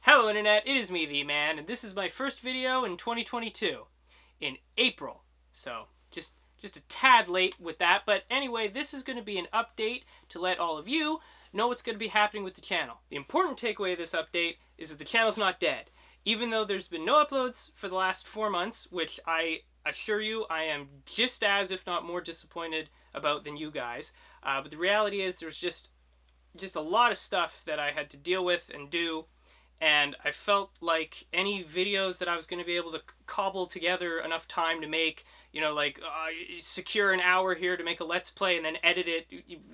Hello Internet, it is me, the man, and this is my first video in 2022, in April. So, just a tad late with that, but anyway, this is going to be an update to let all of you know what's going to be happening with the channel. The important takeaway of this update is that the channel's not dead. Even though there's been no uploads for the last 4 months, which I assure you I am just as, if not more, disappointed about than you guys. But the reality is there's just a lot of stuff that I had to deal with and do, and I felt like any videos that I was going to be able to cobble together enough time to make, secure an hour here to make a Let's Play and then edit it,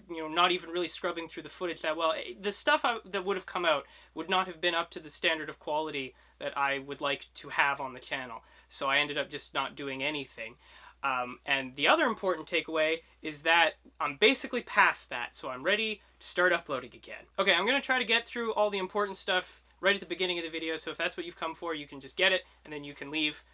not even really scrubbing through the footage that well. The stuff that would have come out would not have been up to the standard of quality that I would like to have on the channel. So I ended up just not doing anything. And the other important takeaway is that I'm basically past that, so I'm ready to start uploading again. Okay, I'm going to try to get through all the important stuff right at the beginning of the video, so if that's what you've come for, you can just get it, and then you can leave,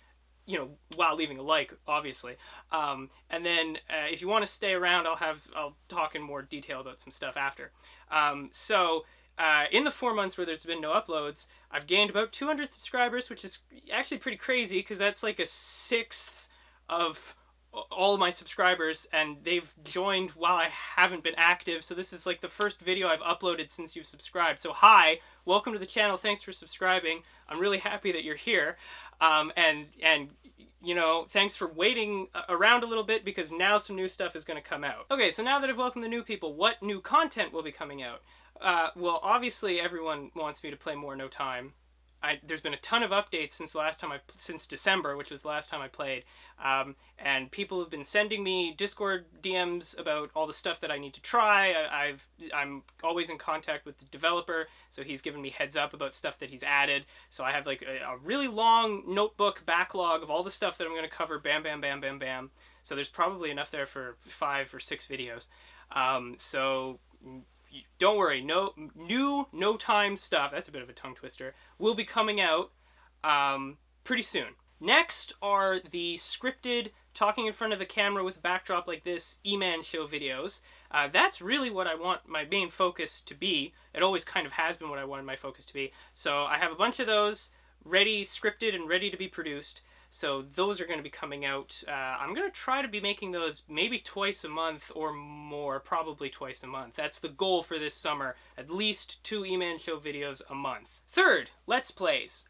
while leaving a like, obviously. And then if you want to stay around, I'll talk in more detail about some stuff after. In the 4 months where there's been no uploads, I've gained about 200 subscribers, which is actually pretty crazy, because that's like a sixth of all of my subscribers, and they've joined while I haven't been active, so this is like the first video I've uploaded since you've subscribed. So hi, welcome to the channel, thanks for subscribing. I'm really happy that you're here, and thanks for waiting around a little bit, because now some new stuff is going to come out. Okay, so now that I've welcomed the new people, what new content will be coming out? Well, obviously everyone wants me to play more No Time. There's been a ton of updates since December, which was the last time I played, and people have been sending me Discord DMs about all the stuff that I need to try. I'm always in contact with the developer, so he's given me heads up about stuff that he's added. So I have like a really long notebook backlog of all the stuff that I'm going to cover. Bam, bam, bam, bam, bam. So there's probably enough there for 5 or 6 videos. So don't worry, No Time stuff, that's a bit of a tongue twister, will be coming out pretty soon. Next are the scripted, talking in front of the camera with a backdrop like this, E-Man show videos. That's really what I want my main focus to be. It always kind of has been what I wanted my focus to be. So I have a bunch of those ready, scripted, and ready to be produced. So those are going to be coming out. I'm going to try to be making those maybe twice a month or more, probably twice a month. That's the goal for this summer, at least 2 E-Man show videos a month. Third, Let's Plays.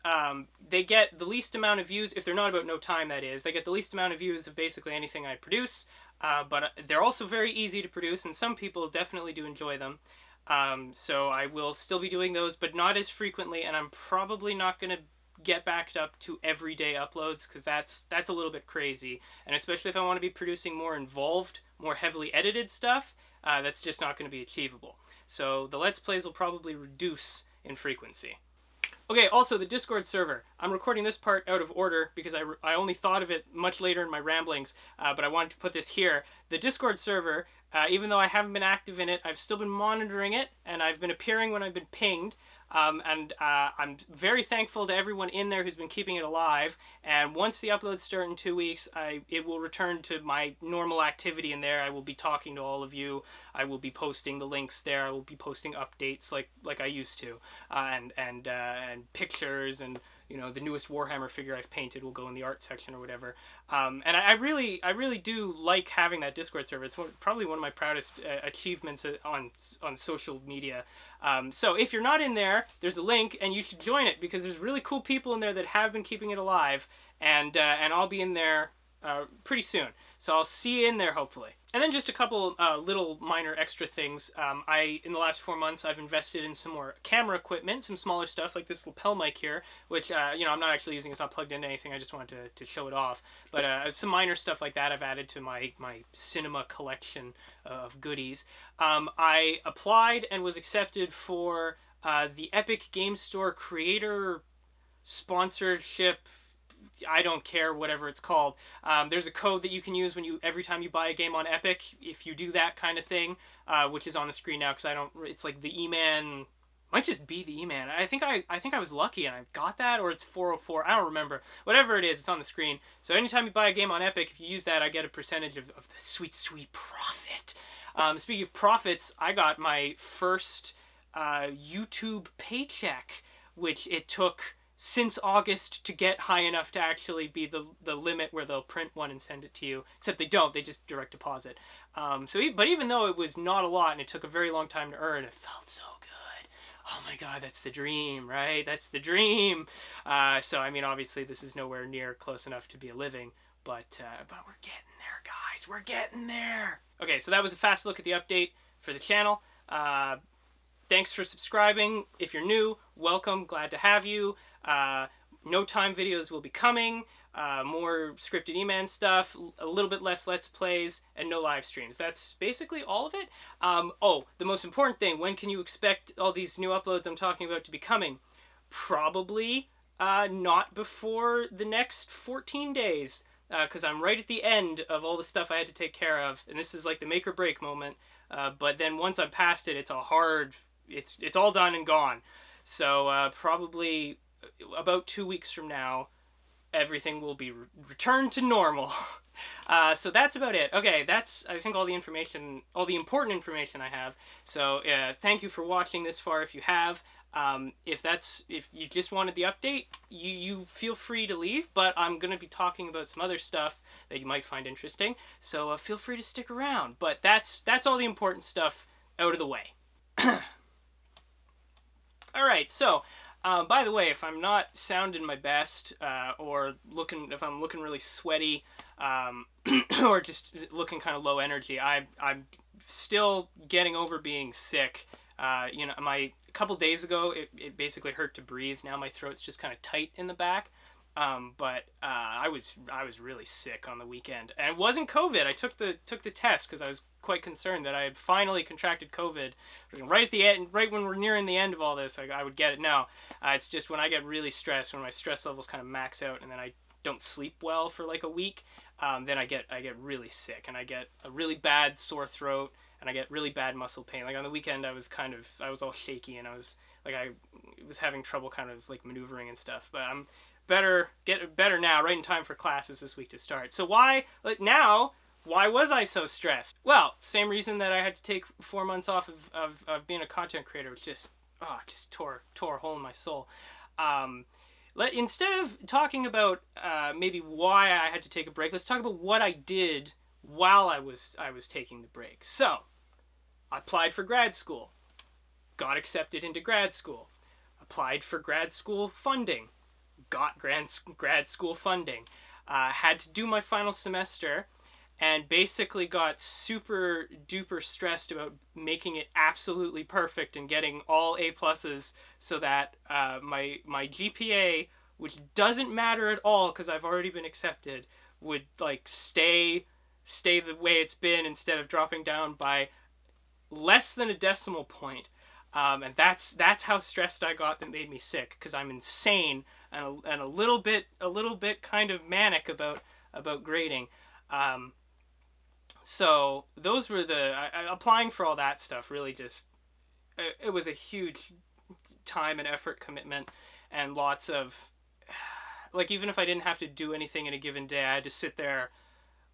They get the least amount of views, if they're not about No Time, that is. They get the least amount of views of basically anything I produce, but they're also very easy to produce, and some people definitely do enjoy them. So I will still be doing those, but not as frequently, and I'm probably not going to get backed up to everyday uploads, because that's a little bit crazy, and especially if I want to be producing more involved, more heavily edited stuff, that's just not going to be achievable. So the Let's Plays will probably reduce in frequency. Okay, also the Discord server. I'm recording this part out of order because I only thought of it much later in my ramblings, but I wanted to put this here. The Discord server, even though I haven't been active in it, I've still been monitoring it, and I've been appearing when I've been pinged. I'm very thankful to everyone in there who's been keeping it alive, and once the uploads start in 2 weeks, it will return to my normal activity in there. I will be talking to all of you, I will be posting the links there, I will be posting updates like I used to, and pictures, and the newest Warhammer figure I've painted will go in the art section or whatever. And I really do like having that Discord server. It's probably one of my proudest achievements on social media. So if you're not in there, there's a link, and you should join it, because there's really cool people in there that have been keeping it alive, and I'll be in there pretty soon. So I'll see you in there, hopefully. And then just a couple little minor extra things. In the last 4 months, I've invested in some more camera equipment, some smaller stuff like this lapel mic here, which, I'm not actually using. It's not plugged into anything. I just wanted to show it off. But some minor stuff like that I've added to my cinema collection of goodies. I applied and was accepted for the Epic Game Store Creator Sponsorship, I don't care, whatever it's called. There's a code that you can use every time you buy a game on Epic, if you do that kind of thing, which is on the screen now, because it's like the E-Man, might just be the E-Man. I think I was lucky and I got that, or it's 404, I don't remember. Whatever it is, it's on the screen. So anytime you buy a game on Epic, if you use that, I get a percentage of the sweet, sweet profit. Speaking of profits, I got my first YouTube paycheck which it took since August to get high enough to actually be the limit where they'll print one and send it to you. Except they don't; they just direct deposit. But even though it was not a lot and it took a very long time to earn, it felt so good. Oh my God, that's the dream, right? That's the dream. So I mean, obviously, this is nowhere near close enough to be a living, but we're getting there, guys. We're getting there. Okay, so that was a fast look at the update for the channel. Thanks for subscribing. If you're new, welcome. Glad to have you. No Time videos will be coming. More scripted E-Man stuff, a little bit less Let's Plays, and no live streams. That's basically all of it. The most important thing, when can you expect all these new uploads I'm talking about to be coming? Probably not before the next 14 days, because I'm right at the end of all the stuff I had to take care of, and this is like the make or break moment. But then once I'm past it, it's all done and gone. So probably about 2 weeks from now, everything will be returned to normal. So that's about it. Okay, that's, I think, all the important information I have. So thank you for watching this far if you have. If you just wanted the update, you feel free to leave, but I'm going to be talking about some other stuff that you might find interesting. So feel free to stick around. But that's all the important stuff out of the way. All right, so by the way, if I'm not sounding my best, or if I'm looking really sweaty, or just looking kind of low energy, I'm still getting over being sick. A couple days ago, it basically hurt to breathe. Now my throat's just kind of tight in the back. But I was really sick on the weekend, and it wasn't COVID. I took the test because I was quite concerned that I had finally contracted COVID. Right at the end, right when we're nearing the end of all this, I would get it. No, it's just when I get really stressed, when my stress levels kind of max out, and then I don't sleep well for like a week. Then I get really sick, and I get a really bad sore throat, and I get really bad muscle pain. Like on the weekend, I was all shaky, and I was having trouble kind of like maneuvering and stuff. But I'm get better now, right in time for classes this week to start. So why was I so stressed? Well, same reason that I had to take 4 months off of being a content creator, which just tore a hole in my soul. Instead of talking about maybe why I had to take a break, let's talk about what I did while I was taking the break. So, I applied for grad school, got accepted into grad school, applied for grad school funding, got grad school funding, had to do my final semester, and basically got super duper stressed about making it absolutely perfect and getting all A+s so that my GPA, which doesn't matter at all because I've already been accepted, would like stay the way it's been instead of dropping down by less than a decimal point. And that's how stressed I got that made me sick, because I'm insane and a little bit kind of manic about grading. So those were applying for all that stuff really just, it was a huge time and effort commitment, and lots of, like, even if I didn't have to do anything in a given day, I had to sit there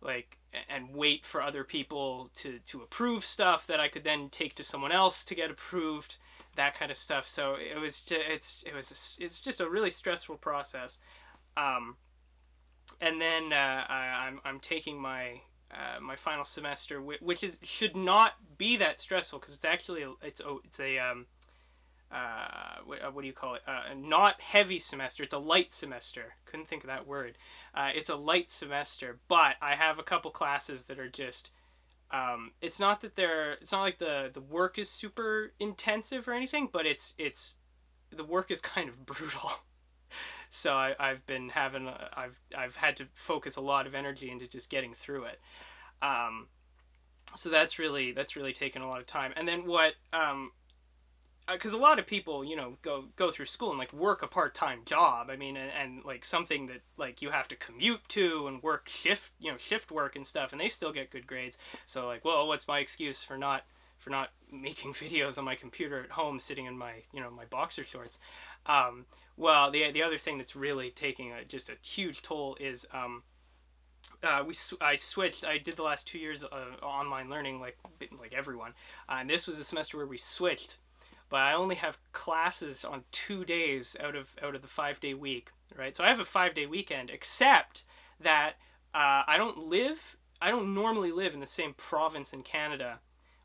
like and wait for other people to approve stuff that I could then take to someone else to get approved, that kind of stuff. So it's just a really stressful process. And then I'm taking my final semester, which should not be that stressful, because it's actually what do you call it? Not heavy semester. It's a light semester. Couldn't think of that word. It's a light semester, but I have a couple classes that are just. It's not like the work is super intensive or anything, but it's the work is kind of brutal. So I've had to focus a lot of energy into just getting through it. So that's really taken a lot of time. And then what? Because a lot of people, go through school and like work a part-time job. I mean, and like something that like you have to commute to and work shift work and stuff, and they still get good grades. So like, well, what's my excuse for not making videos on my computer at home, sitting in my my boxer shorts? Well, the other thing that's really taking just a huge toll is I switched. I did the last 2 years of online learning like everyone, and this was a semester where we switched but I only have classes on 2 days out of the 5-day week, right? So I have a 5-day weekend, except that I don't normally live in the same province in Canada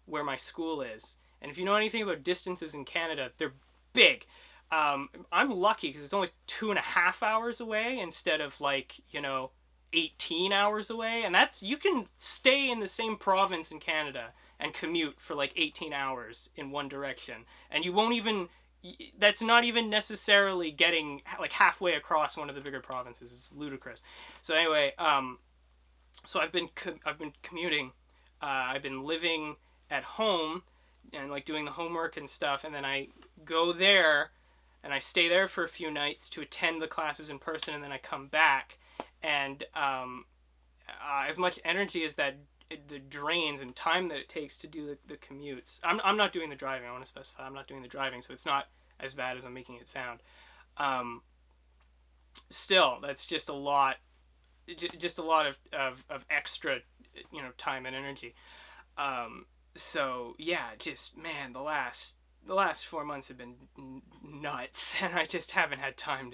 where my school is. And if you know anything about distances in Canada, they're big. I'm lucky because it's only 2.5 hours away instead of 18 hours away. And you can stay in the same province in Canada and commute for 18 hours in one direction. And you won't even, that's not even necessarily getting halfway across one of the bigger provinces. It's ludicrous. So anyway, so I've been commuting. I've been living at home and doing the homework and stuff, and then I go there and I stay there for a few nights to attend the classes in person, and then I come back, and as much energy as that the drains and time that it takes to do the commutes. I'm not doing the driving. I want to specify I'm not doing the driving, so it's not as bad as I'm making it sound. Still, that's just a lot of extra, time and energy. So yeah, just man, the last 4 months have been nuts, and I just haven't had time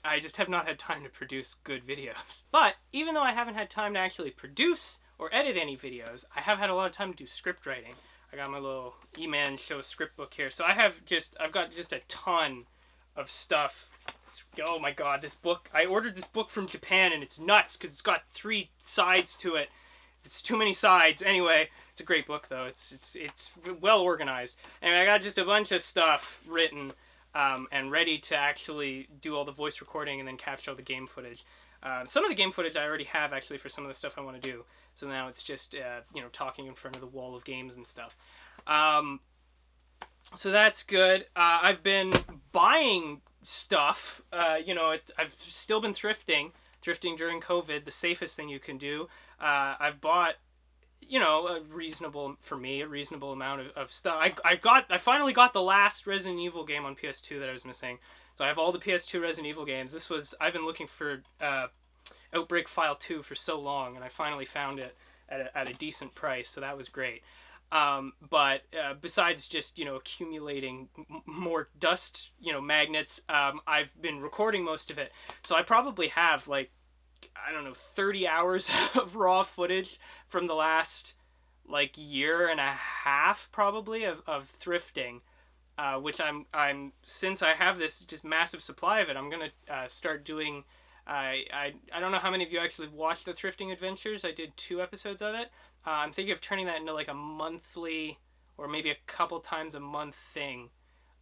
I just have not had time to produce good videos. But even though I haven't had time to actually produce or edit any videos, I have had a lot of time to do script writing. I got my little E-Man Show script book here, so I've got just a ton of stuff. Oh my god, this book! I ordered this book from Japan, and it's nuts because it's got 3 sides to it. It's too many sides. Anyway, it's a great book though. It's well organized, and I got just a bunch of stuff written and ready to actually do all the voice recording and then capture all the game footage. Some of the game footage I already have actually for some of the stuff I want to do. So now it's just talking in front of the wall of games and stuff. So that's good. I've been buying stuff. I've still been thrifting during COVID, the safest thing you can do. I've bought, a reasonable amount of stuff. I finally got the last Resident Evil game on PS2 that I was missing. So I have all the PS2 Resident Evil games. I've been looking for Outbreak File 2 for so long, and I finally found it at a decent price, so that was great. But besides just, accumulating more dust, magnets, I've been recording most of it. So I probably have 30 hours of raw footage from the last year and a half probably of thrifting, which I'm since I have this just massive supply of it, I'm gonna start doing. I don't know how many of you actually watched the Thrifting Adventures. I did 2 episodes of it. I'm thinking of turning that into a monthly or maybe a couple times a month thing.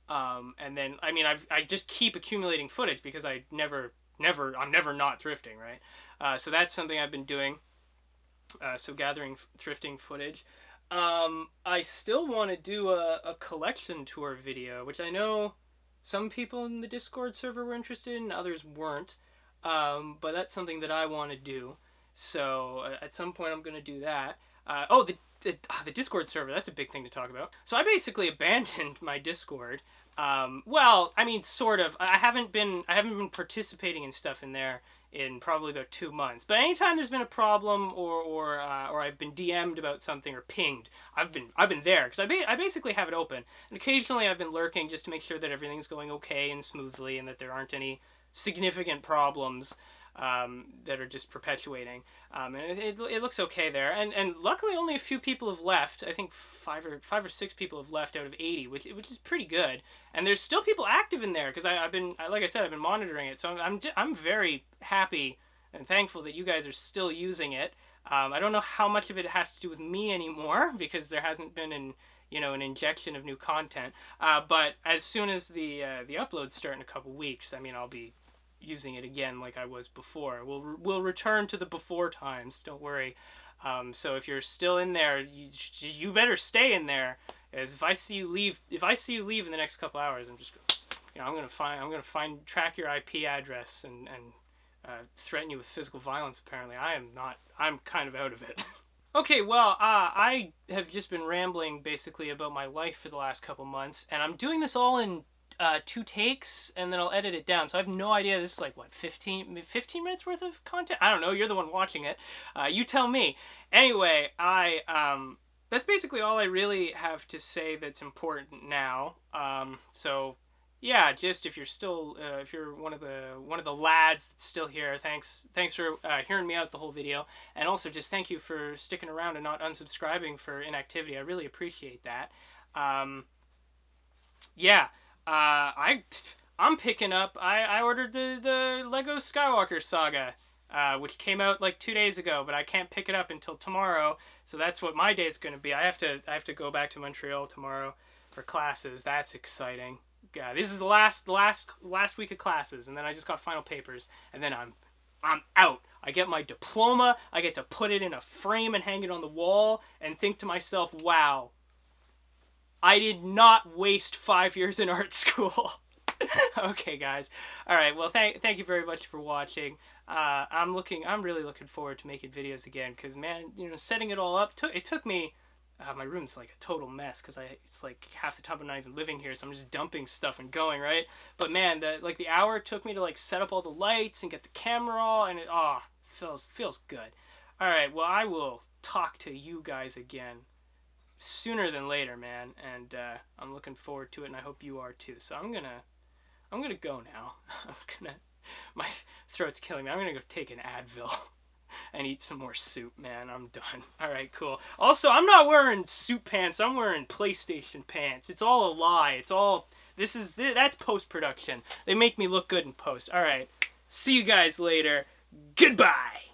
And then I just keep accumulating footage because I'm never not thrifting, right? So that's something I've been doing. So gathering thrifting footage. I still want to do a collection tour video, which I know some people in the Discord server were interested in, others weren't. But that's something that I want to do. So at some point I'm going to do that. The Discord server, that's a big thing to talk about. So I basically abandoned my Discord. Sort of. I haven't been participating in stuff in there in probably about 2 months. But anytime there's been a problem or I've been DM'd about something or pinged, I've been there because I basically have it open. And occasionally I've been lurking just to make sure that everything's going okay and smoothly and that there aren't any significant problems that are just perpetuating. And it looks okay there. And luckily only a few people have left. I think 5 or 6 people have left out of 80, which is pretty good. And there's still people active in there because I've been monitoring it. So I'm very happy and thankful that you guys are still using it. I don't know how much of it has to do with me anymore because there hasn't been an injection of new content. But as soon as the uploads start in a couple weeks, I'll be using it again like I was before. We'll return to the before times. Don't worry. So if you're still in there, you better stay in there. As if I see you leave in the next couple hours, I'm just I'm gonna track your IP address and threaten you with physical violence. Apparently, I'm kind of out of it. Okay, well, I have just been rambling basically about my life for the last couple months, and I'm doing this all in 2 takes, and then I'll edit it down. So I have no idea. This is 15 minutes worth of content? I don't know. You're the one watching it. You tell me. Anyway, that's basically all I really have to say that's important now. So yeah, just if you're still if you're one of the lads that's still here, thanks for hearing me out the whole video, and also just thank you for sticking around and not unsubscribing for inactivity. I really appreciate that. Yeah, I'm picking up. I ordered the Lego Skywalker Saga, which came out like 2 days ago, but I can't pick it up until tomorrow. So that's what my day is going to be. I have to go back to Montreal tomorrow for classes. That's exciting. Yeah, this is the last week of classes, and then I just got final papers, and then I'm out. I get my diploma. I get to put it in a frame and hang it on the wall, and think to myself, wow, I did not waste 5 years in art school. Okay, guys. All right. Well, thank you very much for watching. I'm really looking forward to making videos again, because man, setting it all up took me. My room's like a total mess because it's like half the time I'm not even living here, so I'm just dumping stuff and going, right? But man, the hour it took me to like set up all the lights and get the camera all, and it feels good. All right, well, I will talk to you guys again sooner than later, man, and I'm looking forward to it, and I hope you are too. So I'm gonna go now. My throat's killing me. I'm gonna go take an Advil and eat some more soup, man. I'm done. All right, cool. Also, I'm not wearing suit pants. I'm wearing PlayStation pants. It's all a lie. That's post-production. They make me look good in post. All right. See you guys later. Goodbye.